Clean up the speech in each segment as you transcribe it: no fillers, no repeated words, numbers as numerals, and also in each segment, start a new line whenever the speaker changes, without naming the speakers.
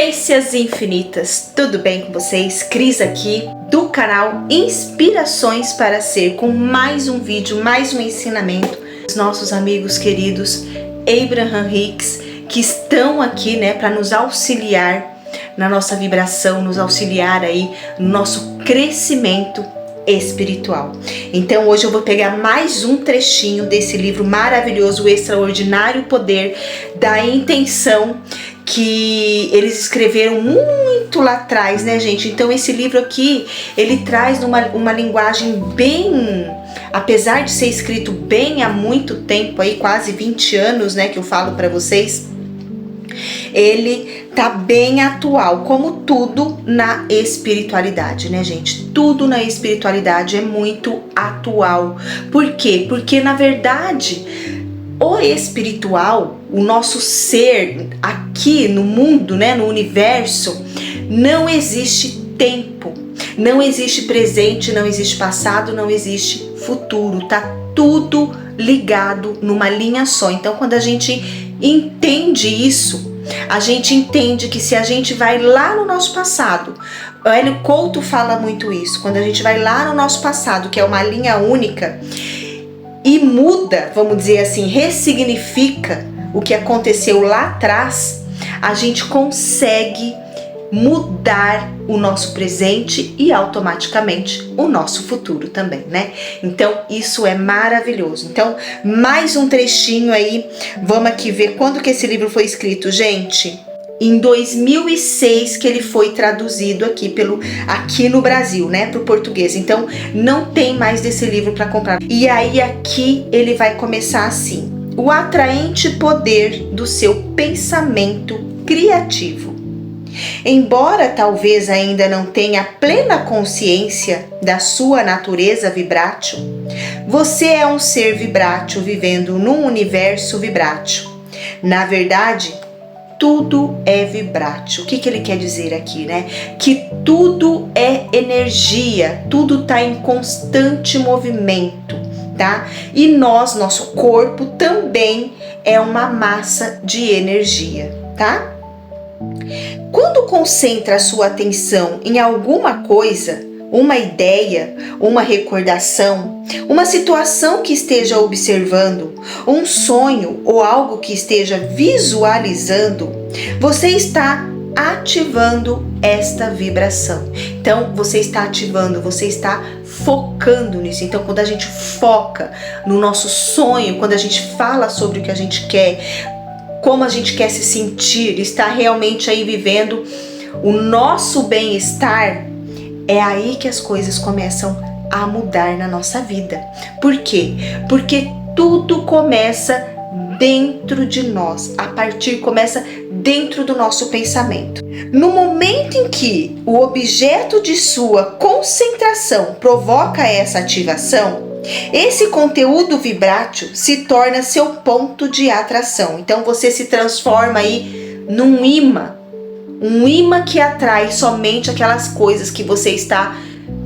Potências infinitas, tudo bem com vocês? Cris aqui do canal Inspirações para Ser, com mais um vídeo, mais um ensinamento. Os nossos amigos queridos Abraham Hicks, que estão aqui, para nos auxiliar na nossa vibração, nos auxiliar aí no nosso crescimento espiritual. Então hoje eu vou pegar mais um trechinho desse livro maravilhoso, O Extraordinário Poder da Intenção, que eles escreveram muito lá atrás, gente? Então esse livro aqui, ele traz uma linguagem bem, apesar de ser escrito bem há muito tempo, aí quase 20 anos, que eu falo para vocês, ele tá bem atual, como tudo na espiritualidade, gente? Tudo na espiritualidade é muito atual. Por quê? Porque na verdade o espiritual, o nosso ser aqui no mundo, no universo, não existe tempo, não existe presente, não existe passado, não existe futuro, tá tudo ligado numa linha só. Então quando a gente entende isso, a gente entende que se a gente vai lá no nosso passado, o Hélio Couto fala muito isso, quando a gente vai lá no nosso passado, que é uma linha única, e muda, vamos dizer assim, ressignifica o que aconteceu lá atrás, a gente consegue mudar o nosso presente e automaticamente o nosso futuro também, Então isso é maravilhoso. Então mais um trechinho aí, vamos aqui ver quando que esse livro foi escrito, gente. Em 2006 que ele foi traduzido aqui no Brasil, pro português. Então não tem mais desse livro para comprar. E aí aqui ele vai começar assim: o atraente poder do seu pensamento criativo. Embora talvez ainda não tenha plena consciência da sua natureza vibrátil, você é um ser vibrátil vivendo num universo vibrátil. Na verdade, tudo é vibrátil. O que ele quer dizer aqui, Que tudo é energia, tudo está em constante movimento, tá? E nosso corpo também é uma massa de energia, tá? Quando concentra a sua atenção em alguma coisa, uma ideia, uma recordação, uma situação que esteja observando, um sonho ou algo que esteja visualizando, você está ativando esta vibração. Então você está ativando, você está focando nisso. Então quando a gente foca no nosso sonho, quando a gente fala sobre o que a gente quer, como a gente quer se sentir, está realmente aí vivendo o nosso bem-estar, é aí que as coisas começam a mudar na nossa vida. Por quê? Porque tudo começa dentro de nós, começa dentro do nosso pensamento. No momento em que o objeto de sua concentração provoca essa ativação, esse conteúdo vibrátil se torna seu ponto de atração. Então você se transforma aí num imã, um imã que atrai somente aquelas coisas que você está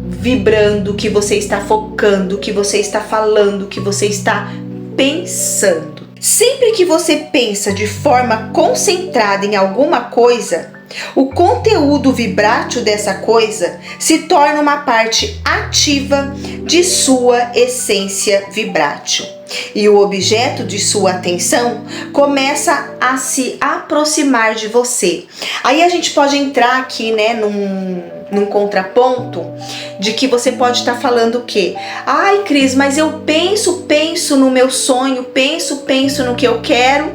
vibrando, que você está focando, que você está falando, que você está pensando. Sempre que você pensa de forma concentrada em alguma coisa, o conteúdo vibrátil dessa coisa se torna uma parte ativa de sua essência vibrátil. E o objeto de sua atenção começa a se aproximar de você. Aí a gente pode entrar aqui, num contraponto de que você pode estar falando o quê? Ai, Cris, mas eu penso no meu sonho, penso no que eu quero,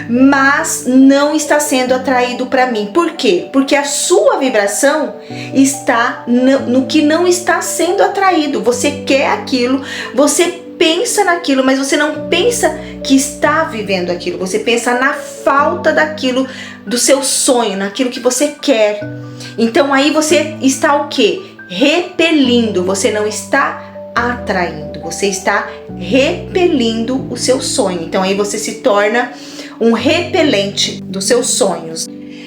mas não está sendo atraído para mim. Por quê? Porque a sua vibração está no que não está sendo atraído. Você quer aquilo, você pensa naquilo, mas você não pensa que está vivendo aquilo. Você pensa na falta daquilo, do seu sonho, naquilo que você quer. Então aí você está o quê? Repelindo. Você não está atraindo, você está repelindo o seu sonho. Então aí você se torna um repelente dos seus sonhos.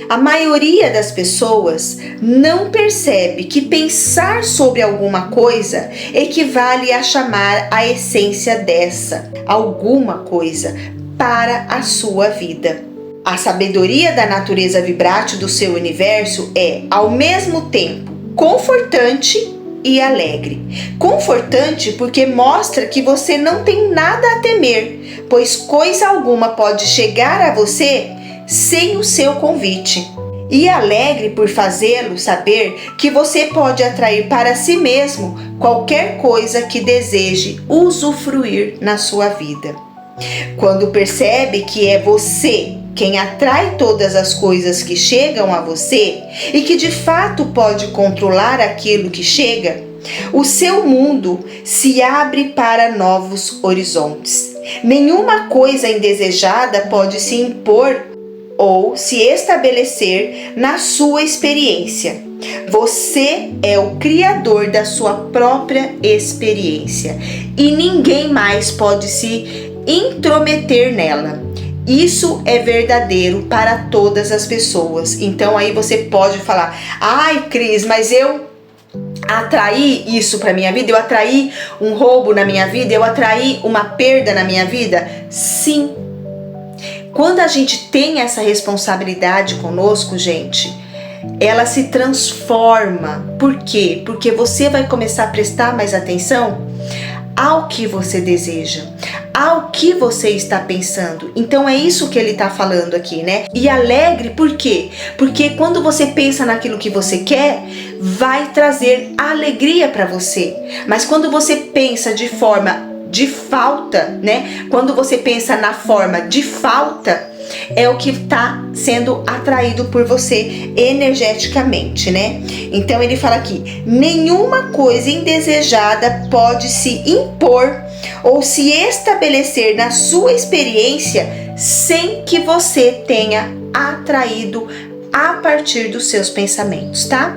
A maioria das pessoas não percebe que pensar sobre alguma coisa equivale a chamar a essência dessa alguma coisa para a sua vida. A sabedoria da natureza vibrátil do seu universo é, ao mesmo tempo, confortante e alegre. Confortante porque mostra que você não tem nada a temer, pois coisa alguma pode chegar a você sem o seu convite. E alegre por fazê-lo saber que você pode atrair para si mesmo qualquer coisa que deseje usufruir na sua vida. Quando percebe que é você quem atrai todas as coisas que chegam a você e que de fato pode controlar aquilo que chega, o seu mundo se abre para novos horizontes. Nenhuma coisa indesejada pode se impor ou se estabelecer na sua experiência. Você é o criador da sua própria experiência e ninguém mais pode se intrometer nela. Isso é verdadeiro para todas as pessoas. Então aí você pode falar: ai, Cris, mas eu atraí isso para minha vida? Eu atraí um roubo na minha vida? Eu atraí uma perda na minha vida? Sim. Quando a gente tem essa responsabilidade conosco, gente, ela se transforma. Por quê? Porque você vai começar a prestar mais atenção ao que você deseja, ao que você está pensando. Então é isso que ele está falando aqui, né? E alegre por quê? Porque quando você pensa naquilo que você quer, vai trazer alegria para você. Mas quando você pensa de forma de falta, né? Quando você pensa na forma de falta, é o que está sendo atraído por você energeticamente, né? Então ele fala aqui: nenhuma coisa indesejada pode se impor ou se estabelecer na sua experiência sem que você tenha atraído a partir dos seus pensamentos, tá?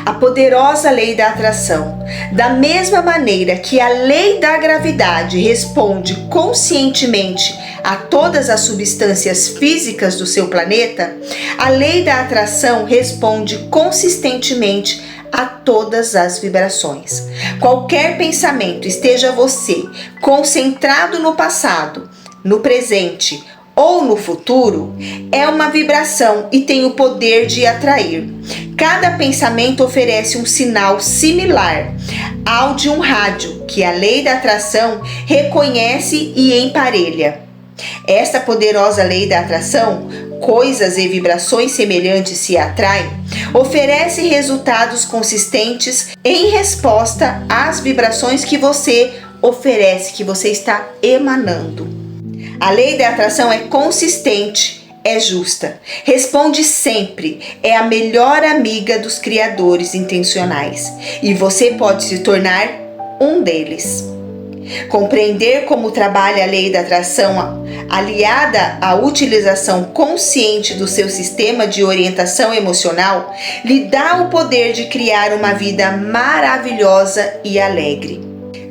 A poderosa lei da atração. Da mesma maneira que a lei da gravidade responde conscientemente a todas as substâncias físicas do seu planeta, a lei da atração responde consistentemente a todas as vibrações. Qualquer pensamento, esteja você concentrado no passado, no presente ou no futuro, é uma vibração e tem o poder de atrair. Cada pensamento oferece um sinal similar ao de um rádio, que a lei da atração reconhece e emparelha. Esta poderosa lei da atração, coisas e vibrações semelhantes se atraem, oferece resultados consistentes em resposta às vibrações que você oferece, que você está emanando. A lei da atração é consistente, é justa, responde sempre, é a melhor amiga dos criadores intencionais e você pode se tornar um deles. Compreender como trabalha a lei da atração, aliada à utilização consciente do seu sistema de orientação emocional, lhe dá o poder de criar uma vida maravilhosa e alegre.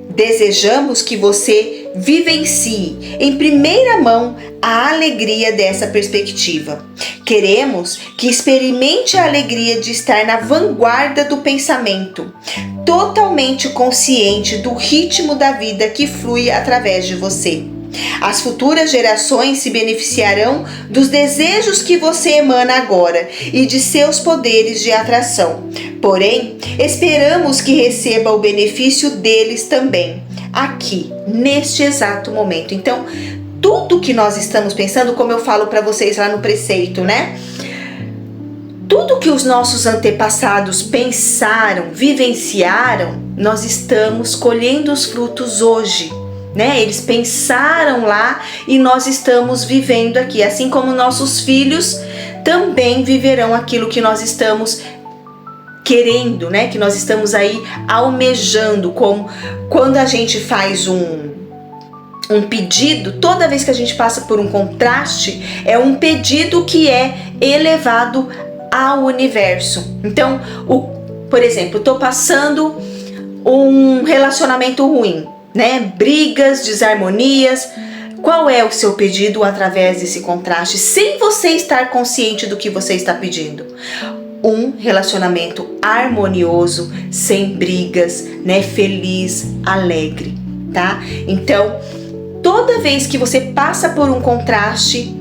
Desejamos que você vivencie em primeira mão a alegria dessa perspectiva. Queremos que experimente a alegria de estar na vanguarda do pensamento, totalmente consciente do ritmo da vida que flui através de você. As futuras gerações se beneficiarão dos desejos que você emana agora e de seus poderes de atração. Porém, esperamos que receba o benefício deles também, aqui, neste exato momento. Então, tudo que nós estamos pensando, como eu falo para vocês lá no preceito, né? Tudo que os nossos antepassados pensaram, vivenciaram, nós estamos colhendo os frutos hoje, né? Eles pensaram lá e nós estamos vivendo aqui, assim como nossos filhos também viverão aquilo que nós estamos querendo, né? Que nós estamos aí almejando, como quando a gente faz um pedido, toda vez que a gente passa por um contraste, é um pedido que é elevado ao universo. Então, por exemplo, estou passando um relacionamento ruim, né? Brigas, desarmonias. Qual é o seu pedido através desse contraste, sem você estar consciente do que você está pedindo? Um relacionamento harmonioso, sem brigas, né? Feliz, alegre, tá? Então, toda vez que você passa por um contraste,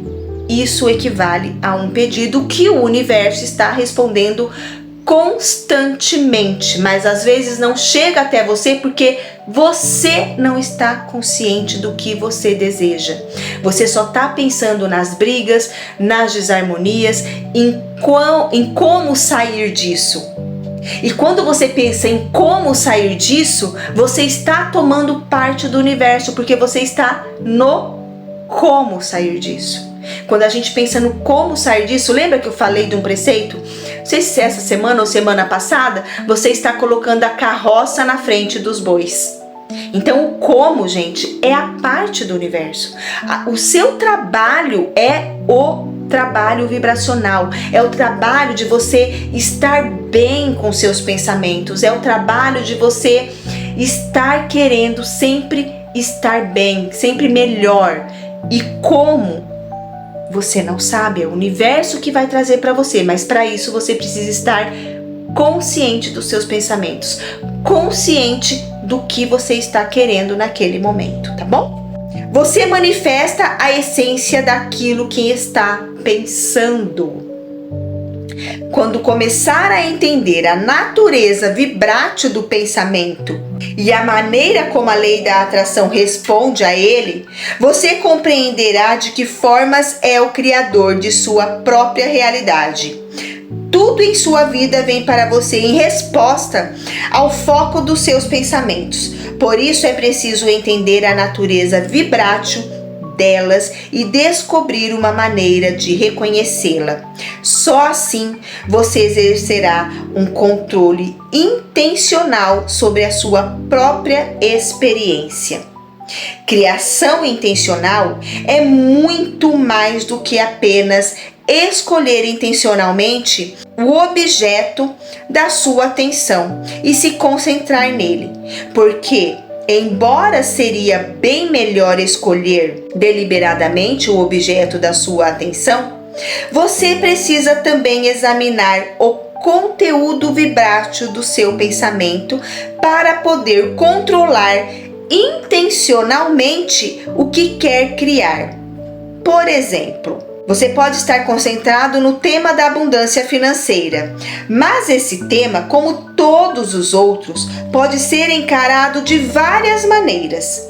isso equivale a um pedido que o universo está respondendo constantemente, mas às vezes não chega até você porque você não está consciente do que você deseja. Você só está pensando nas brigas, nas desarmonias, em como sair disso. E quando você pensa em como sair disso, você está tomando parte do universo, porque você está no como sair disso. Quando a gente pensa no como sair disso, lembra que eu falei de um preceito? Não sei se essa semana ou semana passada, você está colocando a carroça na frente dos bois. Então o como, gente, é a parte do universo. O seu trabalho é o trabalho vibracional, é o trabalho de você estar bem com seus pensamentos, é o trabalho de você estar querendo sempre estar bem, sempre melhor. E como? Você não sabe, é o universo que vai trazer para você, mas para isso você precisa estar consciente dos seus pensamentos, consciente do que você está querendo naquele momento, tá bom? Você manifesta a essência daquilo que está pensando. Quando começar a entender a natureza vibrátil do pensamento e a maneira como a lei da atração responde a ele, você compreenderá de que formas é o criador de sua própria realidade. Tudo em sua vida vem para você em resposta ao foco dos seus pensamentos. Por isso é preciso entender a natureza vibrátil delas e descobrir uma maneira de reconhecê-la. Só assim você exercerá um controle intencional sobre a sua própria experiência. Criação intencional é muito mais do que apenas escolher intencionalmente o objeto da sua atenção e se concentrar nele, porque embora seria bem melhor escolher deliberadamente o objeto da sua atenção, você precisa também examinar o conteúdo vibrátil do seu pensamento para poder controlar intencionalmente o que quer criar. Por exemplo, você pode estar concentrado no tema da abundância financeira, mas esse tema, como todos os outros, pode ser encarado de várias maneiras.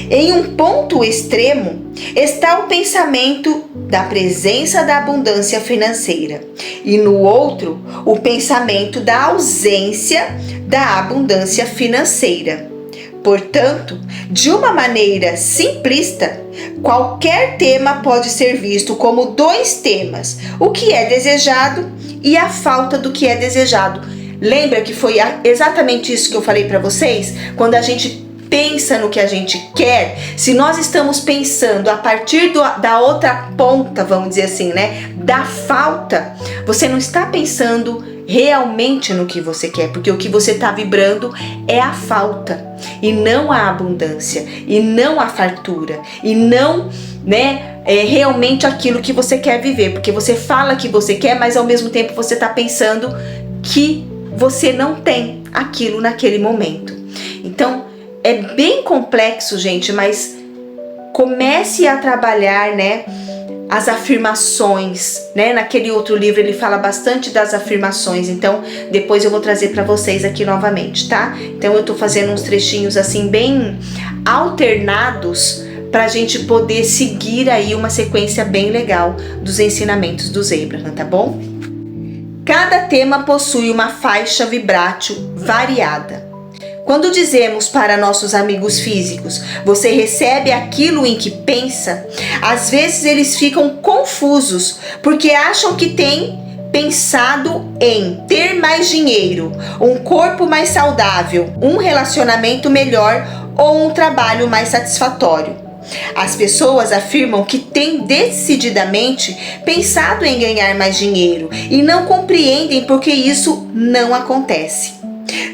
Em um ponto extremo está o pensamento da presença da abundância financeira e no outro, o pensamento da ausência da abundância financeira. Portanto, de uma maneira simplista, qualquer tema pode ser visto como dois temas: o que é desejado e a falta do que é desejado. Lembra que foi exatamente isso que eu falei para vocês? Quando a gente pensa no que a gente quer, se nós estamos pensando a partir da outra ponta, vamos dizer assim, né, da falta, você não está pensando realmente no que você quer, porque o que você está vibrando é a falta e não a abundância e não a fartura e não, realmente aquilo que você quer viver, porque você fala que você quer, mas ao mesmo tempo você está pensando que você não tem aquilo naquele momento. Então é bem complexo, gente, mas comece a trabalhar, as afirmações, Naquele outro livro ele fala bastante das afirmações, então depois eu vou trazer para vocês aqui novamente, tá? Então eu tô fazendo uns trechinhos assim bem alternados pra gente poder seguir aí uma sequência bem legal dos ensinamentos dos Abraham, tá bom? Cada tema possui uma faixa vibrátil variada. Quando dizemos para nossos amigos físicos, você recebe aquilo em que pensa, às vezes eles ficam confusos, porque acham que têm pensado em ter mais dinheiro, um corpo mais saudável, um relacionamento melhor ou um trabalho mais satisfatório. As pessoas afirmam que têm decididamente pensado em ganhar mais dinheiro e não compreendem por que isso não acontece.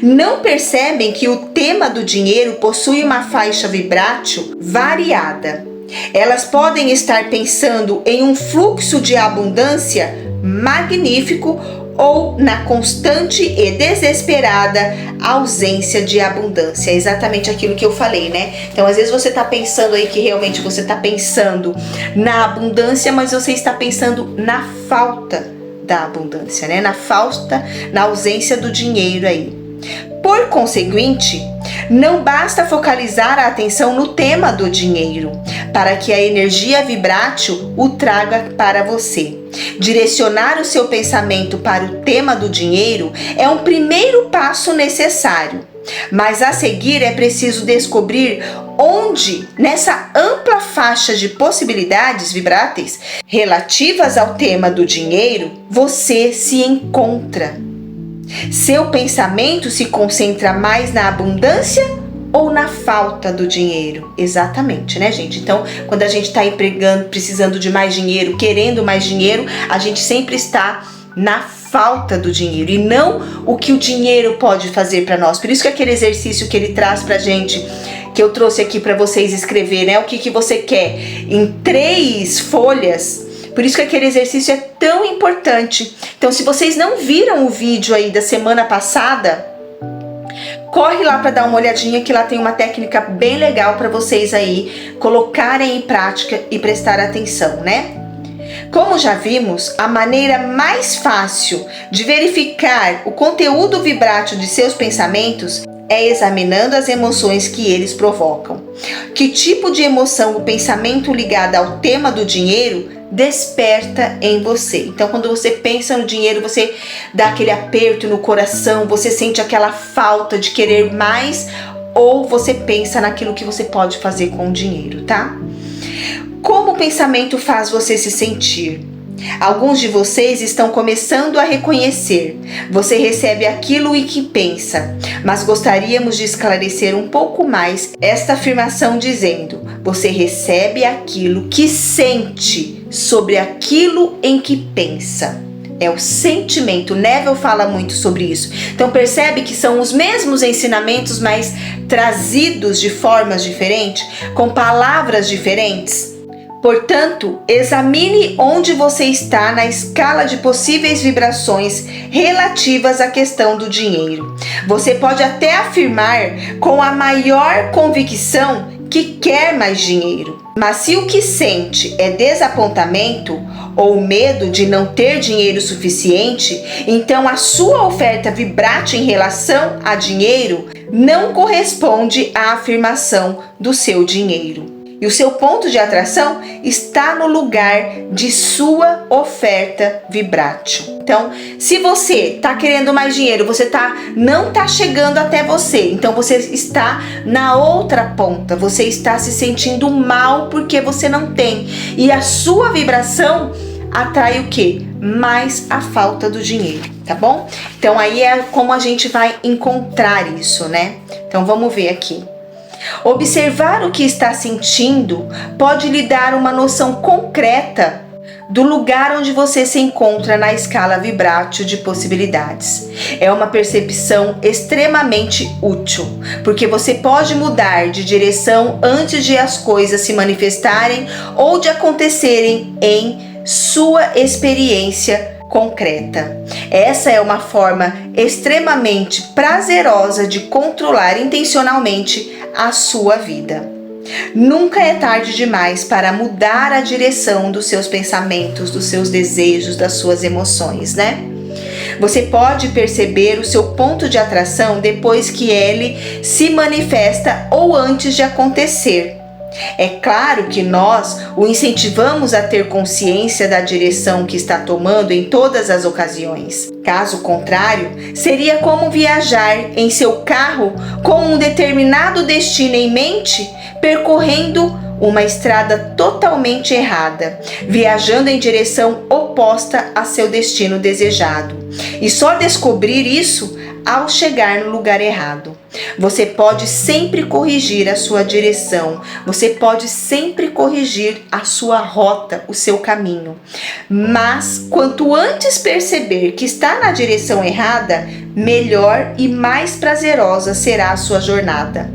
Não percebem que o tema do dinheiro possui uma faixa vibrátil variada. Elas podem estar pensando em um fluxo de abundância magnífico ou na constante e desesperada ausência de abundância. É exatamente aquilo que eu falei, né? Então, às vezes você tá pensando aí que realmente você tá pensando na abundância, mas você está pensando na falta da abundância, né? Na ausência do dinheiro aí. Por conseguinte, não basta focalizar a atenção no tema do dinheiro, para que a energia vibrátil o traga para você. Direcionar o seu pensamento para o tema do dinheiro é um primeiro passo necessário, mas a seguir é preciso descobrir onde, nessa ampla faixa de possibilidades vibráteis relativas ao tema do dinheiro, você se encontra. Seu pensamento se concentra mais na abundância ou na falta do dinheiro? Exatamente, né, gente? Então, quando a gente está precisando de mais dinheiro, querendo mais dinheiro, a gente sempre está na falta do dinheiro e não o que o dinheiro pode fazer para nós. Por isso que aquele exercício que ele traz pra gente, que eu trouxe aqui para vocês escrever, né? O que você quer em 3 folhas. Por isso que aquele exercício é tão importante. Então, se vocês não viram o vídeo aí da semana passada, corre lá para dar uma olhadinha, que lá tem uma técnica bem legal para vocês aí colocarem em prática e prestar atenção, né? Como já vimos, a maneira mais fácil de verificar o conteúdo vibrátil de seus pensamentos é examinando as emoções que eles provocam. Que tipo de emoção o pensamento ligado ao tema do dinheiro desperta em você? Então, quando você pensa no dinheiro, você dá aquele aperto no coração, você sente aquela falta de querer mais, ou você pensa naquilo que você pode fazer com o dinheiro, tá? Como o pensamento faz você se sentir? Alguns de vocês estão começando a reconhecer. Você recebe aquilo em que pensa, mas gostaríamos de esclarecer um pouco mais esta afirmação dizendo: você recebe aquilo que sente sobre aquilo em que pensa. É o sentimento. Neville fala muito sobre isso. Então percebe que são os mesmos ensinamentos, mas trazidos de formas diferentes, com palavras diferentes. Portanto, examine onde você está na escala de possíveis vibrações relativas à questão do dinheiro. Você pode até afirmar com a maior convicção que quer mais dinheiro, mas se o que sente é desapontamento ou medo de não ter dinheiro suficiente, então a sua oferta vibrátil em relação a dinheiro não corresponde à afirmação do seu dinheiro. E o seu ponto de atração está no lugar de sua oferta vibrátil. Então, se você está querendo mais dinheiro, não está chegando até você. Então, você está na outra ponta. Você está se sentindo mal porque você não tem. E a sua vibração atrai o quê? Mais a falta do dinheiro, tá bom? Então, aí é como a gente vai encontrar isso, né? Então, vamos ver aqui. Observar o que está sentindo pode lhe dar uma noção concreta do lugar onde você se encontra na escala vibrátil de possibilidades. É uma percepção extremamente útil, porque você pode mudar de direção antes de as coisas se manifestarem ou de acontecerem em sua experiência concreta. Essa é uma forma extremamente prazerosa de controlar intencionalmente a sua vida. Nunca é tarde demais para mudar a direção dos seus pensamentos, dos seus desejos, das suas emoções, né? Você pode perceber o seu ponto de atração depois que ele se manifesta ou antes de acontecer. É claro que nós o incentivamos a ter consciência da direção que está tomando em todas as ocasiões. Caso contrário, seria como viajar em seu carro com um determinado destino em mente, percorrendo uma estrada totalmente errada, viajando em direção oposta a seu destino desejado. E só descobrir isso ao chegar no lugar errado. Você pode sempre corrigir a sua direção, você pode sempre corrigir a sua rota, o seu caminho. Mas quanto antes perceber que está na direção errada, melhor e mais prazerosa será a sua jornada.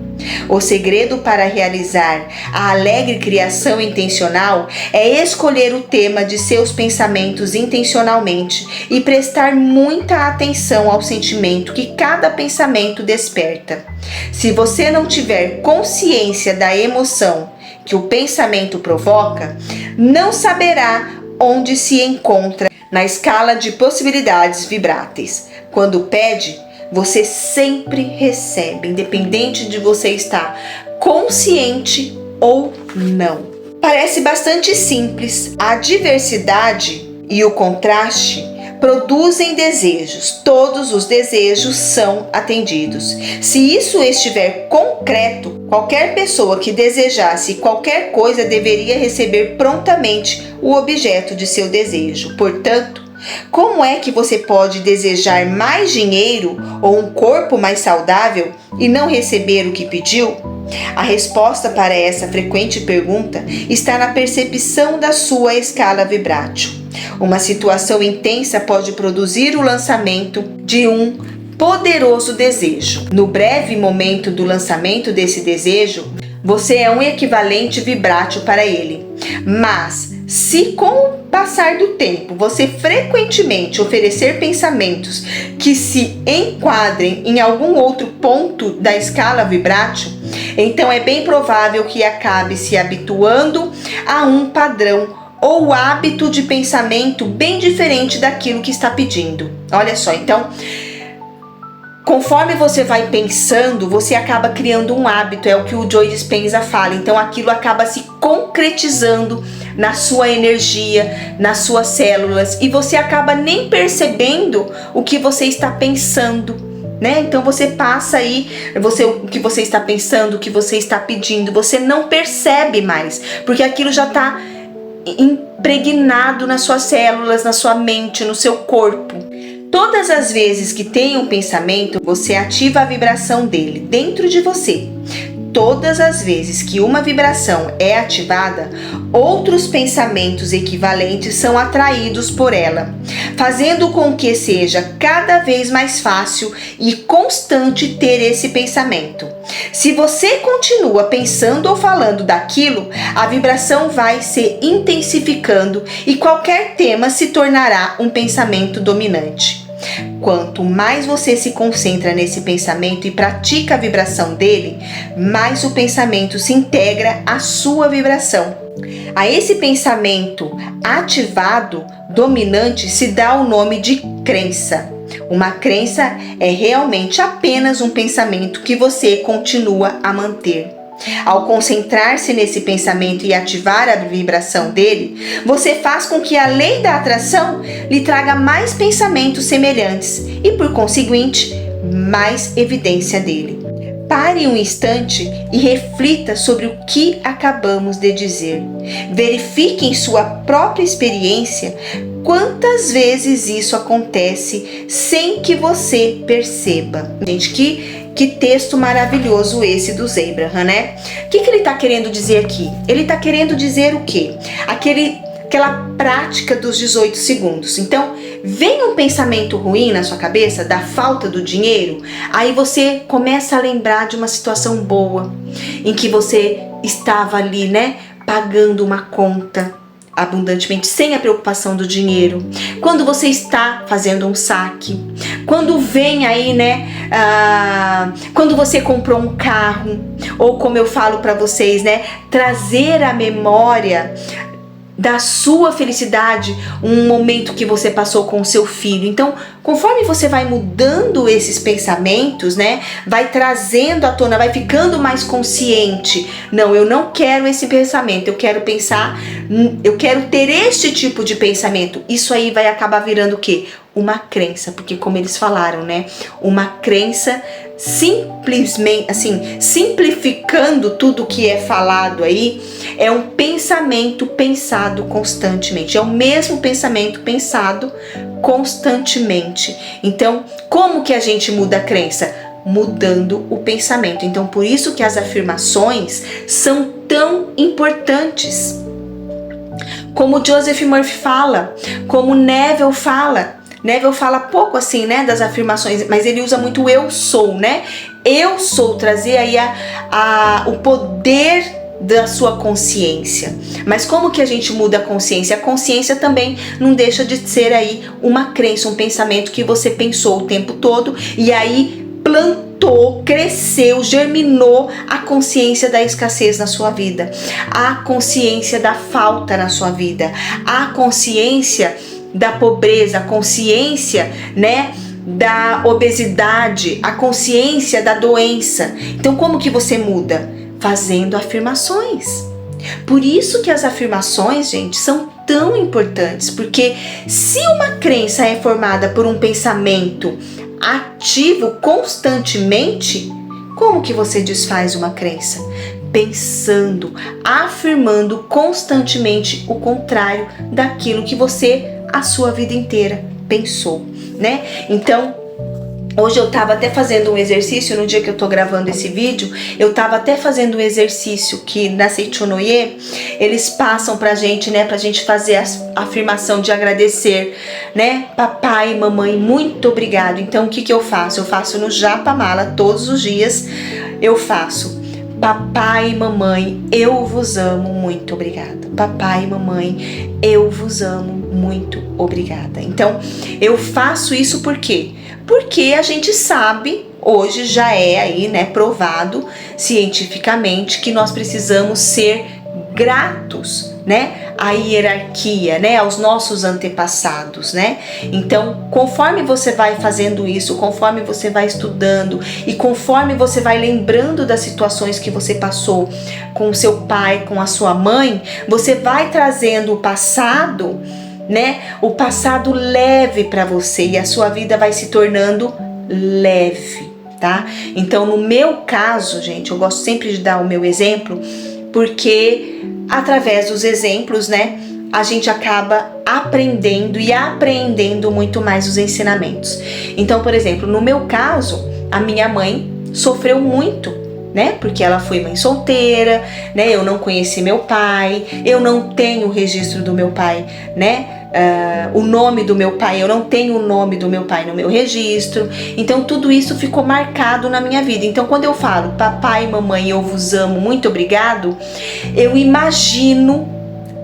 O segredo para realizar a alegre criação intencional é escolher o tema de seus pensamentos intencionalmente e prestar muita atenção ao sentimento que cada pensamento desperta. Se você não tiver consciência da emoção que o pensamento provoca, não saberá onde se encontra na escala de possibilidades vibráteis. Quando pede, você sempre recebe, independente de você estar consciente ou não. Parece bastante simples. A diversidade e o contraste produzem desejos. Todos os desejos são atendidos. Se isso estiver concreto, qualquer pessoa que desejasse qualquer coisa deveria receber prontamente o objeto de seu desejo. Portanto, como é que você pode desejar mais dinheiro ou um corpo mais saudável e não receber o que pediu? A resposta para essa frequente pergunta está na percepção da sua escala vibrátil. Uma situação intensa pode produzir o lançamento de um poderoso desejo. No breve momento do lançamento desse desejo, você é um equivalente vibrátil para ele. Mas, se com o passar do tempo você frequentemente oferecer pensamentos que se enquadrem em algum outro ponto da escala vibrátil, então é bem provável que acabe se habituando a um padrão ou hábito de pensamento bem diferente daquilo que está pedindo. Olha só, então, conforme você vai pensando, você acaba criando um hábito, é o que o Joe Dispenza fala. Então aquilo acaba se concretizando na sua energia, nas suas células, e você acaba nem percebendo o que você está pensando, né? Então você passa aí, o que você está pensando, o que você está pedindo, você não percebe mais, porque aquilo já está impregnado nas suas células, na sua mente, no seu corpo. Todas as vezes que tem um pensamento, você ativa a vibração dele dentro de você. Todas as vezes que uma vibração é ativada, outros pensamentos equivalentes são atraídos por ela, fazendo com que seja cada vez mais fácil e constante ter esse pensamento. Se você continua pensando ou falando daquilo, a vibração vai se intensificando e qualquer tema se tornará um pensamento dominante. Quanto mais você se concentra nesse pensamento e pratica a vibração dele, mais o pensamento se integra à sua vibração. A esse pensamento ativado, dominante, se dá o nome de crença. Uma crença é realmente apenas um pensamento que você continua a manter. Ao concentrar-se nesse pensamento e ativar a vibração dele, você faz com que a lei da atração lhe traga mais pensamentos semelhantes e, por conseguinte, mais evidência dele. Pare um instante e reflita sobre o que acabamos de dizer. Verifique em sua própria experiência quantas vezes isso acontece sem que você perceba. Gente, que texto maravilhoso esse do Abraham, né? O que ele está querendo dizer aqui? Ele está querendo dizer o quê? Aquela prática dos 18 segundos. Então, vem um pensamento ruim na sua cabeça, da falta do dinheiro, aí você começa a lembrar de uma situação boa, em que você estava ali, né, pagando uma conta abundantemente, sem a preocupação do dinheiro. Quando você está fazendo um saque, quando vem aí, né, quando você comprou um carro, ou como eu falo para vocês, né, trazer à memória da sua felicidade um momento que você passou com o seu filho. Então, conforme você vai mudando esses pensamentos, né, vai trazendo à tona, vai ficando mais consciente. Não, eu não quero esse pensamento, eu quero ter este tipo de pensamento. Isso aí vai acabar virando o quê? Uma crença, porque como eles falaram, né, uma crença simplesmente, assim, simplificando tudo que é falado aí, é um pensamento pensado constantemente, é o mesmo pensamento pensado constantemente. Então, como que a gente muda a crença? Mudando o pensamento. Então, por isso que as afirmações são tão importantes. Como Joseph Murphy fala, como Neville fala, Neville fala pouco assim, né, das afirmações, mas ele usa muito o eu sou, né? Eu sou, trazer aí o poder da sua consciência. Mas como que a gente muda a consciência? A consciência também não deixa de ser aí uma crença, um pensamento que você pensou o tempo todo e aí plantou, cresceu, germinou a consciência da escassez na sua vida, a consciência da falta na sua vida, a consciência da pobreza, a consciência, né, da obesidade, a consciência da doença. Então como que você muda? Fazendo afirmações. Por isso que as afirmações, gente, são tão importantes, porque se uma crença é formada por um pensamento ativo constantemente, como que você desfaz uma crença? Pensando, afirmando constantemente o contrário daquilo que você a sua vida inteira pensou, né? Então, hoje eu tava até fazendo um exercício, no dia que eu tô gravando esse vídeo, eu tava até fazendo um exercício que na Seichonoye, eles passam pra gente, né, pra gente fazer a afirmação de agradecer, né, papai e mamãe, muito obrigado. Então o que que eu faço? Eu faço no Japamala todos os dias, eu faço: papai e mamãe, eu vos amo, muito obrigada. Papai e mamãe, eu vos amo, muito obrigada. Então, eu faço isso por quê? Porque a gente sabe, hoje já é aí, né, provado cientificamente que nós precisamos ser gratos, né, à hierarquia, né, aos nossos antepassados, né? Então, conforme você vai fazendo isso, conforme você vai estudando e conforme você vai lembrando das situações que você passou com o seu pai, com a sua mãe, você vai trazendo o passado, né, o passado leve para você e a sua vida vai se tornando leve, tá? Então, no meu caso, gente, eu gosto sempre de dar o meu exemplo, porque através dos exemplos, né, a gente acaba aprendendo e apreendendo muito mais os ensinamentos. Então, por exemplo, no meu caso, a minha mãe sofreu muito, né, porque ela foi mãe solteira, né, eu não conheci meu pai, eu não tenho o registro do meu pai, né, o nome do meu pai, eu não tenho o nome do meu pai no meu registro. Então tudo isso ficou marcado na minha vida. Então quando eu falo papai, mamãe, eu vos amo, muito obrigado, eu imagino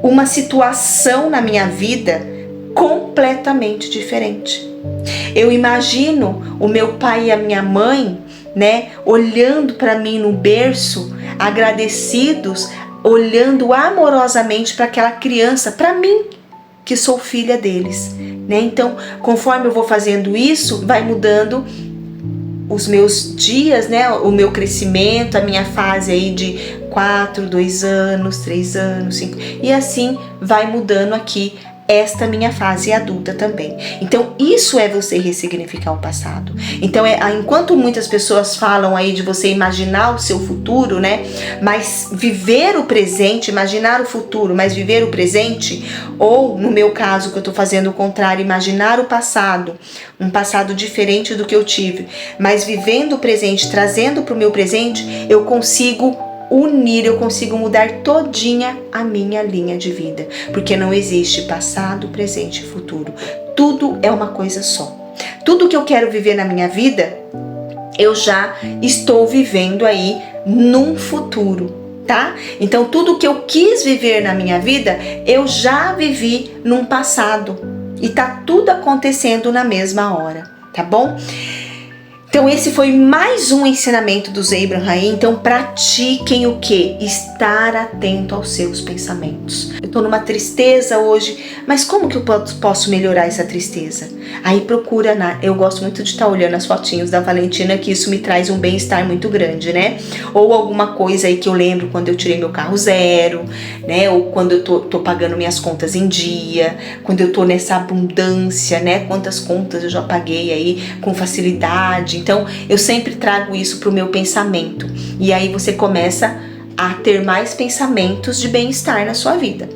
uma situação na minha vida completamente diferente. Eu imagino o meu pai e a minha mãe, né, olhando para mim no berço, agradecidos, olhando amorosamente para aquela criança, para mim, que sou filha deles, né? Então, conforme eu vou fazendo isso, vai mudando os meus dias, né? O meu crescimento, a minha fase aí de 4, 2 anos, 3 anos, 5, e assim vai mudando aqui esta minha fase adulta também. Então isso é você ressignificar o passado. Então enquanto muitas pessoas falam aí de você imaginar o seu futuro, né, mas viver o presente, imaginar o futuro, mas viver o presente, ou no meu caso que eu tô fazendo o contrário, imaginar o passado, um passado diferente do que eu tive, mas vivendo o presente, trazendo para o meu presente, eu consigo unir, eu consigo mudar todinha a minha linha de vida, porque não existe passado, presente e futuro. Tudo é uma coisa só. Tudo que eu quero viver na minha vida, eu já estou vivendo aí num futuro, tá? Então tudo que eu quis viver na minha vida, eu já vivi num passado e tá tudo acontecendo na mesma hora, tá bom? Então esse foi mais um ensinamento do Abraham Hicks. Então pratiquem o quê? Estar atento aos seus pensamentos. Eu tô numa tristeza hoje, mas como que eu posso melhorar essa tristeza? Aí procura, eu gosto muito de estar olhando as fotinhos da Valentina, que isso me traz um bem-estar muito grande, né? Ou alguma coisa aí que eu lembro quando eu tirei meu carro zero, né? Ou quando eu tô pagando minhas contas em dia, quando eu tô nessa abundância, né? Quantas contas eu já paguei aí com facilidade. Então, eu sempre trago isso pro meu pensamento. E aí você começa a ter mais pensamentos de bem-estar na sua vida.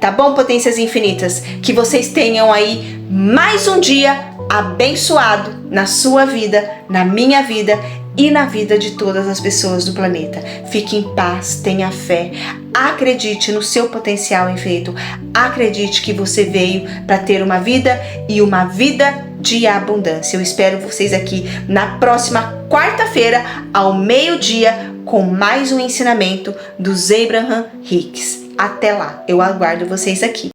Tá bom, potências infinitas? Que vocês tenham aí mais um dia abençoado na sua vida, na minha vida e na vida de todas as pessoas do planeta. Fique em paz, tenha fé, acredite no seu potencial infinito, acredite que você veio para ter uma vida e uma vida de abundância. Eu espero vocês aqui na próxima quarta-feira, ao meio-dia, com mais um ensinamento dos Abraham Hicks. Até lá, eu aguardo vocês aqui.